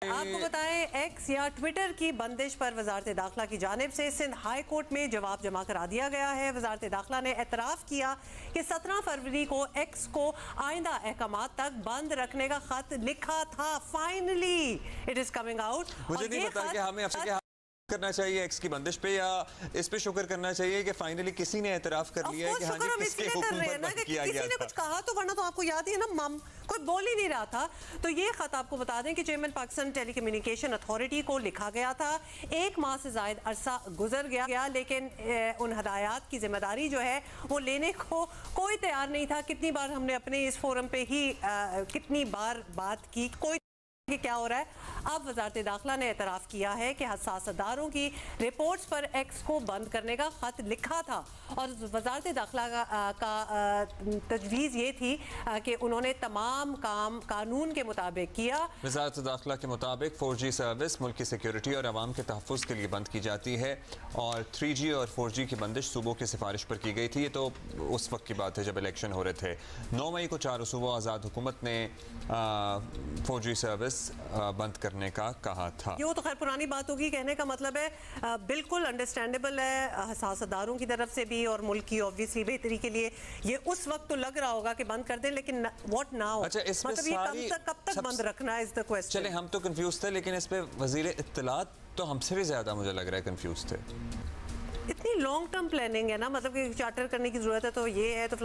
आपको बताएं, एक्स या ट्विटर की बंदिश पर वजारत दाखिला की जानिब से सिंध हाई कोर्ट में जवाब जमा करा दिया गया है। वजारत दाखिला ने एतराफ़ किया कि 17 फरवरी को एक्स को आइंदा अहकामात तक बंद रखने का खत लिखा था। Finally it is coming out. मुझे नहीं पता कि हमें अब करना चाहिए एक्स की बंदिश पे या इस पे शुक्र करना चाहिए कि फाइनली किसी ने एतराफ़ कर लिया है कि हाँ जी किसके हुक्म पर बंद किया गया था। किसी ने कुछ कहा तो, वरना तो आपको याद ही है ना, कोई बोल ही नहीं रहा था। तो ये खत आपको बता दें कि चेयरमैन पाकिस्तान टेलीकम्युनिकेशन अथॉरिटी को लिखा गया था। 1 माह से ज़ायद अरसा गुजर गया, लेकिन उन हदायत की जिम्मेदारी जो है वो लेने को कोई तैयार नहीं था। कितनी बार हमने अपने इस फोरम पे ही कितनी बार बात की, कोई कि क्या हो रहा है। अब वजारत दाखिला ने एतराफ़ किया है कि हसास अदारों की रिपोर्ट्स पर एक्स को बंद करने का खत लिखा था और वजारत दाखिला का तजवीज़ ये थी कि उन्होंने तमाम काम कानून के मुताबिक किया। वजारत दाखिला के मुताबिक 4G सर्विस मुल्क की सिक्योरिटी और आवाम के तहफ़्फ़ुज़ के लिए बंद की जाती है और 3G और 4G की बंदिश सूबों की सिफारिश पर की गई थी। ये तो उस वक्त की बात है जब इलेक्शन हो रहे थे। 9 मई को 4 सूबों आज़ाद हुकूमत ने 4G सर्विस बंद करने का कहा था। ये तो खैर पुरानी बात होगी। कहने का मतलब है बिल्कुल अंडरस्टैंडेबल है हसास अदारों की तरफ से भी और मुल्क की ऑब्वियसली बेहतरी के लिए ये उस वक्त तो लग रहा होगा कि बंद कर दें, लेकिन व्हाट नाउ? अच्छा, मतलब ये कब तक बंद रखना इज द क्वेश्चन। चले, हम तो कंफ्यूज थे, लेकिन इस पे वजीर इत्तलात तो हमसे भी ज्यादा मुझे लग रहा है कंफ्यूज थे। इतनी लॉन्ग टर्म प्लानिंग है ना, मतलब कि चार्टर करने की ज़रूरत है तो ये है तो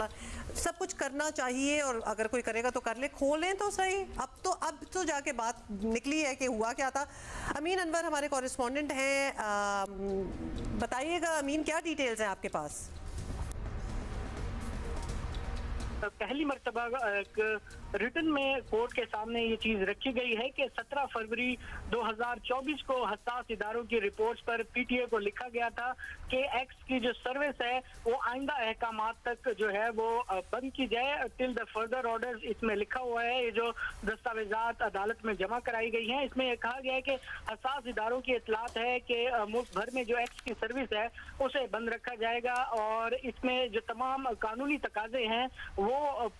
सब कुछ करना चाहिए और अगर कोई करेगा तो कर ले, खोलें तो सही। अब तो जाके बात निकली है कि हुआ क्या था। अमीन अनवर हमारे कॉरेस्पॉन्डेंट हैं, बताइएगा अमीन, क्या डिटेल्स हैं आपके पास? पहली मर्तबा रिटर्न में कोर्ट के सामने ये चीज रखी गई है कि 17 फरवरी 2024 को हसास इदारों की रिपोर्ट्स पर पीटीए को लिखा गया था कि एक्स की जो सर्विस है वो आइंदा अहकामात तक जो है वो बंद की जाए टिल द फर्दर ऑर्डर्स। इसमें लिखा हुआ है, ये जो दस्तावेजात अदालत में जमा कराई गई हैं इसमें यह कहा गया है कि हसास इदारों की इतलात है कि मुल्क भर में जो एक्स की सर्विस है उसे बंद रखा जाएगा और इसमें जो तमाम कानूनी तकाजे हैं वो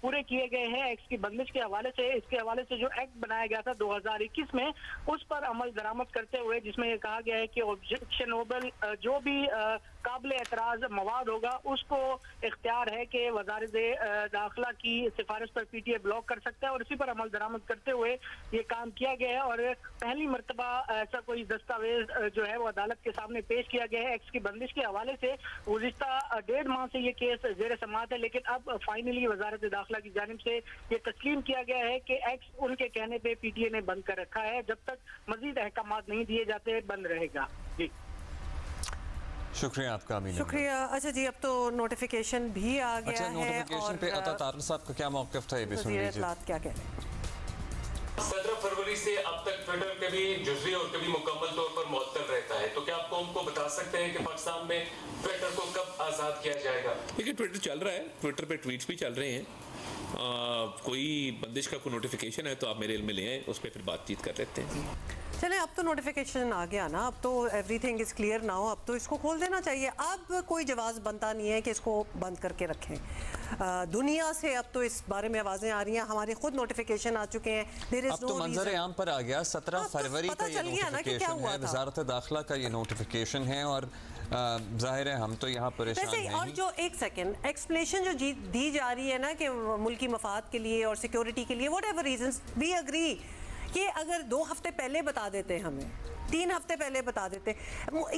पूरे किए गए हैं। एक्स की बंदिश के हवाले से, इसके हवाले से जो एक्ट बनाया गया था 2021 में उस पर अमल दरामद करते हुए जिसमें यह कहा गया है कि ऑब्जेक्शनेबल जो भी काबिल एतराज मवाद होगा उसको इख्तियार है कि वजारत दाखिला की सिफारिश पर पीटीए ब्लॉक कर सकता है और इसी पर अमल दरामद करते हुए ये काम किया गया है। और पहली मर्तबा ऐसा कोई दस्तावेज जो है वो अदालत के सामने पेश किया गया है एक्स की बंदिश के हवाले से। गुज़िश्ता 1.5 माह से ये केस ज़ेर समाअत है, लेकिन अब फाइनली वजारत दाखिला की जानिब से ये तस्लीम किया गया है कि एक्स उनके कहने पे पीटीए ने बंद कर रखा है। जब तक मजीद अहकामात नहीं दिए जाते बंद रहेगा। जी शुक्रिया आपका अमीन। शुक्रिया। अच्छा जी, अब तो नोटिफिकेशन भी आ गया है। नोटिफिकेशन पे अता तारल साहब का क्या मौक़िफ़ था ये भी सुन लीजिए। क्या कह रहे हैं? 17 फरवरी से अब तक ट्विटर कभी जुज़वी और कभी मुकम्मल तौर पर मुअत्तल रहता है, तो क्या आप कौम को बता सकते हैं कि पाकिस्तान में ट्विटर को कब आज़ाद किया जाएगा? देखिए, ट्विटर चल रहा है, ट्विटर पे ट्वीट्स भी चल रहे हैं। कोई बंदिश का कोई नोटिफिकेशन है तो आप मेरे इल्म में ले आए, उस पर फिर बातचीत कर लेते हैं। चले, अब तो नोटिफिकेशन आ गया ना, अब तो एवरीथिंग इज़ क्लियर नाउ, अब तो इसको खोल देना चाहिए। अब कोई जवाब बनता नहीं है कि इसको बंद करके रखें। दुनिया से अब तो इस बारे में आवाज़ें आ रही हैं, हमारे खुद नोटिफिकेशन आ चुके हैं। अब तो मंजर आम पर आ गया। 17 फरवरी का ये नोटिफिकेशन है, वजारत दाखिला का ये नोटिफिकेशन है और जाहिर है हम तो यहाँ परेशान हैं। और जो एक सेकंड एक्सप्लेनेशन जो दी जा रही है ना कि मुल्की मफाद के लिए और सिक्योरिटी के लिए, whatever reasons, we agree कि अगर 2 हफ्ते पहले बता देते, हमें 3 हफ्ते पहले बता देते,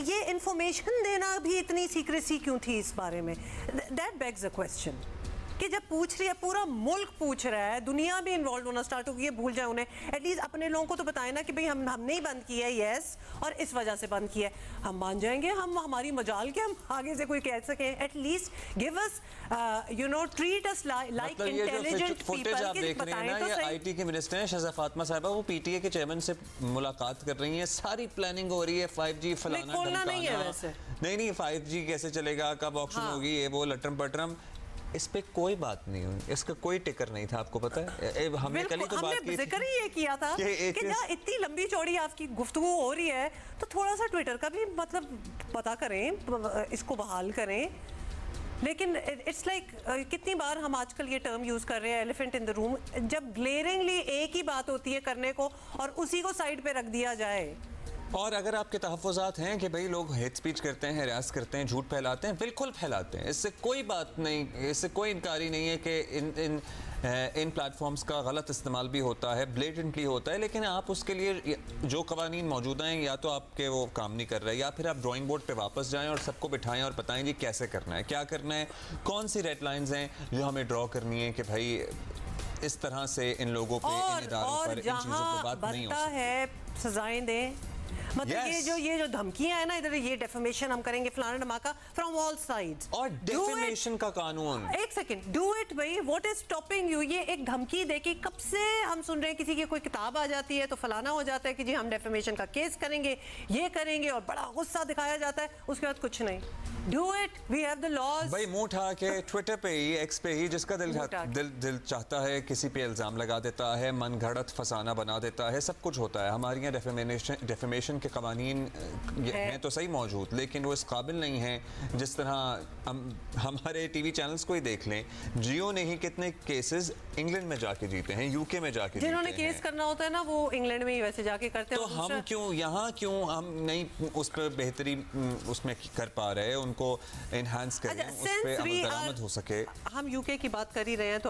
ये इंफॉर्मेशन देना भी इतनी सीक्रेसी क्यों थी इस बारे में? दैट बेग्स अ क्वेश्चन कि जब पूछ रही है, पूरा मुल्क पूछ रहा है, दुनिया भी इन्वॉल्व होना स्टार्ट हो गई है, भूल जाए उन्हें। एटलीस्ट अपने लोगों को तो बताए ना कि भाई हमने ही बंद किया है, यस, और इस वजह से बंद किया है। हम मान जाएंगे, हम हमारी मजाल के हम आगे से कोई कह सकें। At least give us treat us like intelligent people. आप देख रहे हैं ना, ये आईटी के मिनिस्टर हैं शहज़ाद फातिमा साहिबा, वो पीटीए के चेयरमैन से मुलाकात कर रही हैं, सारी प्लानिंग हो रही है, 5G फलाना नहीं है वैसे। नहीं 5G कैसे चलेगा, कब ऑप्शन होगी, ये वो लटरम पटरम, इस पे कोई बात नहीं हुई, इसका कोई टिकर नहीं था। आपको पता है हमने कल ही तो बात की, जिक्र ही ये किया था कि जहाँ इतनी लंबी चौड़ी आपकी गुफ्तगू हो रही है तो थोड़ा सा ट्विटर का भी मतलब पता करें, इसको बहाल करें। लेकिन इट्स लाइक कितनी बार हम आजकल ये टर्म यूज़ कर रहे हैं एलिफेंट इन द रूम, जब ग्लेरिंगली एक ही बात होती है करने को और उसी को साइड पे रख दिया जाए। और अगर आपके तहफ़्फ़ुज़ात हैं कि भाई लोग हेट स्पीच करते हैं, हरास करते हैं, झूठ फैलाते हैं, बिल्कुल फैलाते हैं, इससे कोई बात नहीं, इससे कोई इनकारी नहीं है कि इन प्लेटफॉर्म्स का गलत इस्तेमाल भी होता है, ब्लेटेंटली होता है, लेकिन आप उसके लिए जो कवानीन मौजूद हैं या तो आपके वो काम नहीं कर रहे, या फिर आप ड्राइंग बोर्ड पे वापस जाएं और सबको बिठाएं और बताएं जी कैसे करना है, क्या करना है, कौन सी रेड लाइंस हैं जो हमें ड्रॉ करनी है कि भाई इस तरह से इन लोगों पे, इन इदारों पर, इन चीज़ों पर बात नहीं हो सकती है, सजाएं दें। मतलब Yes. ये जो धमकियां है ना, इधर ये डेफेमेशन हम करेंगे फलाना धमाका फ्रॉम ऑल साइड्स, और डेफेमेशन का कानून, एक सेकंड, डू इट भाई, व्हाट इज स्टॉपिंग यू? ये एक धमकी देके कब से हम सुन रहे हैं, किसी की कोई किताब आ जाती है तो फलाना हो जाता है कि जी हम डेफेमेशन का केस करेंगे, ये करेंगे, और बड़ा गुस्सा दिखाया जाता है, उसके बाद कुछ नहीं। Do it, we have the laws. भाई मुंह उठा के ट्विटर पे ही, एक्स पे ही, जिसका दिल चाहता है किसी पे इल्ज़ाम लगा देता है, मन घड़त फसाना बना देता है, सब कुछ होता है। हमारे यहाँ डेफेमेशन के कवानीन हैं तो सही मौजूद, लेकिन वो इस काबिल नहीं है। जिस तरह हमारे टीवी चैनल्स को ही देख लें, जियो ने ही कितने केसेस इंग्लैंड में जाके जीते हैं, यूके में जाके जीते हैं। जिन्होंने केस करना होता है ना, वो इंग्लैंड में ही वैसे जाके करते हैं। तो हम क्यों यहाँ, क्यों हम नहीं उस पर बेहतरी उसमें कर पा रहे हैं, उनको इन्हांस करें, उस पर अमल दरामद हो सके। हम यूके की बात कर ही रहे हैं तो